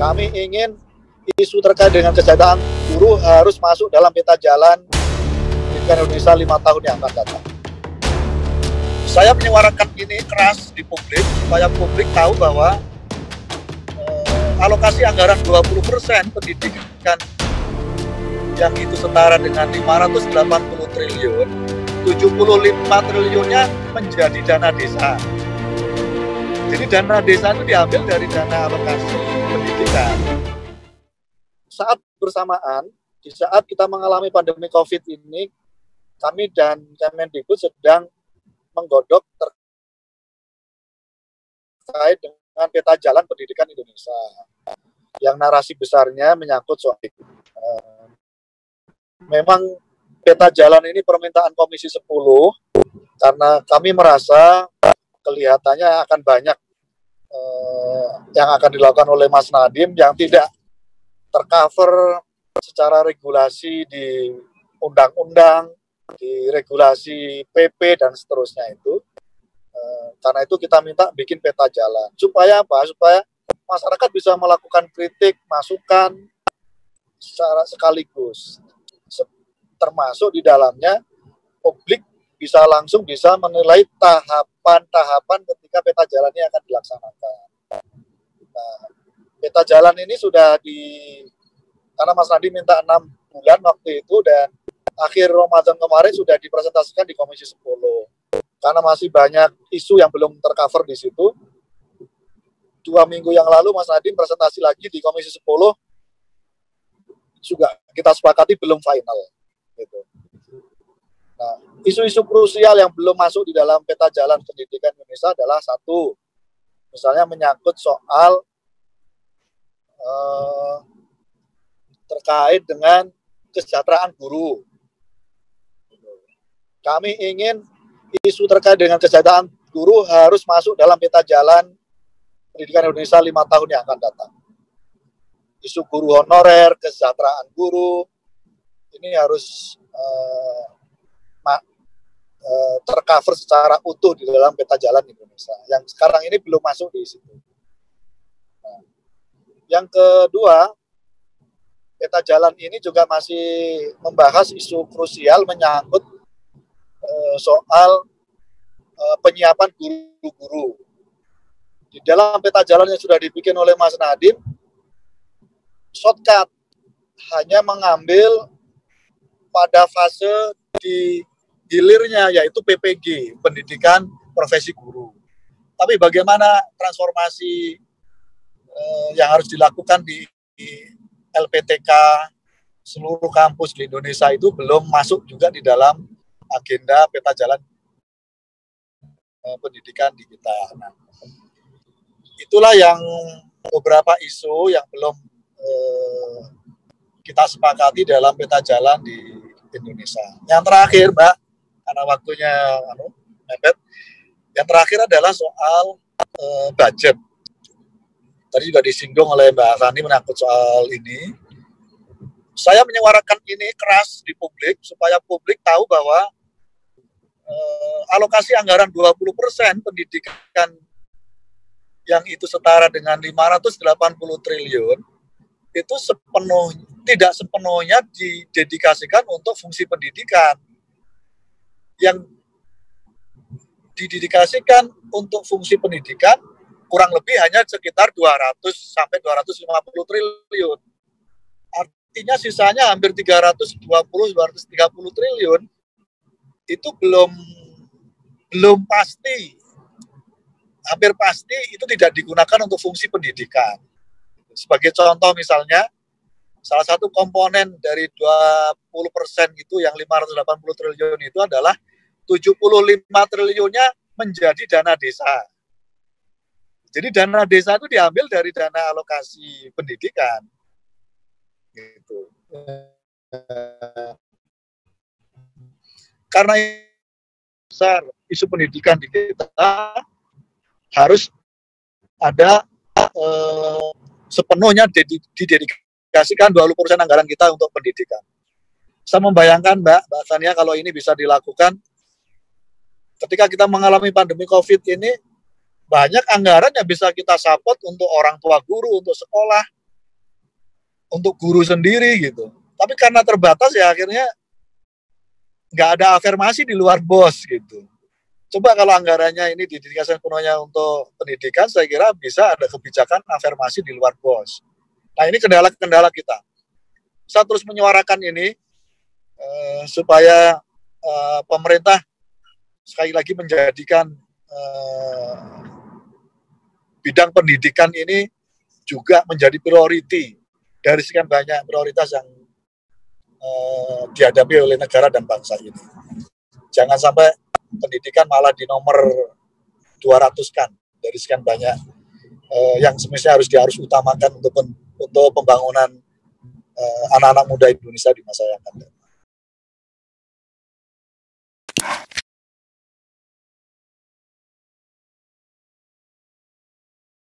Kami ingin isu terkait dengan kesejahteraan guru harus masuk dalam peta jalan pendidikan Indonesia 5 tahun yang akan datang. Saya menyuarakan ini keras di publik supaya publik tahu bahwa alokasi anggaran 20% pendidikan yang itu setara dengan 580 triliun, 75 triliunnya menjadi dana desa. Jadi dana desa itu diambil dari dana alokasi pendidikan. Saat bersamaan, di saat kita mengalami pandemi COVID ini, kami dan Kemendikbud sedang menggodok terkait dengan peta jalan pendidikan Indonesia. Yang narasi besarnya menyangkut soal itu. Memang peta jalan ini permintaan Komisi 10, karena kami merasa kelihatannya akan banyak yang akan dilakukan oleh Mas Nadiem yang tidak tercover secara regulasi di undang-undang, di regulasi PP dan seterusnya itu. Karena itu kita minta bikin peta jalan. Supaya apa? Supaya masyarakat bisa melakukan kritik, masukan secara sekaligus. Termasuk di dalamnya publik bisa langsung menilai tahapan-tahapan ketika peta jalan ini akan dilaksanakan. Nah, peta jalan ini sudah karena Mas Nadi minta 6 bulan waktu itu, dan akhir Ramadan kemarin sudah dipresentasikan di Komisi 10. Karena masih banyak isu yang belum tercover di situ. 2 minggu yang lalu Mas Nadiem presentasi lagi di Komisi 10, juga kita sepakati belum final. Gitu. Nah, isu-isu krusial yang belum masuk di dalam peta jalan pendidikan Indonesia adalah satu, misalnya menyangkut soal terkait dengan kesejahteraan guru. Kami ingin isu terkait dengan kesejahteraan guru harus masuk dalam peta jalan pendidikan Indonesia 5 tahun yang akan datang. Isu guru honorer, kesejahteraan guru, ini harus tercover secara utuh di dalam peta jalan Indonesia. Yang sekarang ini belum masuk di situ. Nah, yang kedua, peta jalan ini juga masih membahas isu krusial menyangkut soal penyiapan guru-guru. Di dalam peta jalan yang sudah dibikin oleh Mas Nadiem, shortcut hanya mengambil pada fase di hilirnya, yaitu PPG, pendidikan profesi guru. Tapi bagaimana transformasi yang harus dilakukan di LPTK seluruh kampus di Indonesia itu belum masuk juga di dalam agenda peta jalan pendidikan di kita. Nah, itulah yang beberapa isu yang belum kita sepakati dalam peta jalan di Indonesia. Yang terakhir, Mbak, karena waktunya mepet, yang terakhir adalah soal budget. Tadi juga disinggung oleh Mbak Rani menyangkut soal ini. Saya menyuarakan ini keras di publik supaya publik tahu bahwa alokasi anggaran 20% pendidikan yang itu setara dengan 580 triliun itu tidak sepenuhnya didedikasikan untuk fungsi pendidikan. Yang didedikasikan untuk fungsi pendidikan kurang lebih hanya sekitar 200 sampai 250 triliun. Artinya sisanya hampir 320-230 triliun itu belum pasti, hampir pasti itu tidak digunakan untuk fungsi pendidikan. Sebagai contoh misalnya, salah satu komponen dari 20% itu yang 580 triliun itu adalah 75 triliunnya menjadi dana desa. Jadi dana desa itu diambil dari dana alokasi pendidikan. Gitu. Karena besar isu pendidikan di kita harus ada sepenuhnya didedikasikan 20% anggaran kita untuk pendidikan. Saya membayangkan Mbak Tania, kalau ini bisa dilakukan ketika kita mengalami pandemi COVID ini, banyak anggaran yang bisa kita support untuk orang tua guru, untuk sekolah, untuk guru sendiri gitu. Tapi karena terbatas ya akhirnya nggak ada afirmasi di luar BOS gitu. Coba kalau anggarannya ini didedikasikan penuhnya untuk pendidikan, saya kira bisa ada kebijakan afirmasi di luar BOS. Nah ini kendala-kendala kita. Saya terus menyuarakan ini supaya pemerintah sekali lagi menjadikan bidang pendidikan ini juga menjadi priority dari sekian banyak prioritas yang dihadapi oleh negara dan bangsa ini. Jangan sampai pendidikan malah di nomor 200-kan dari sekian banyak yang semestinya harus utamakan untuk pembangunan anak-anak muda Indonesia di masa yang akan datang.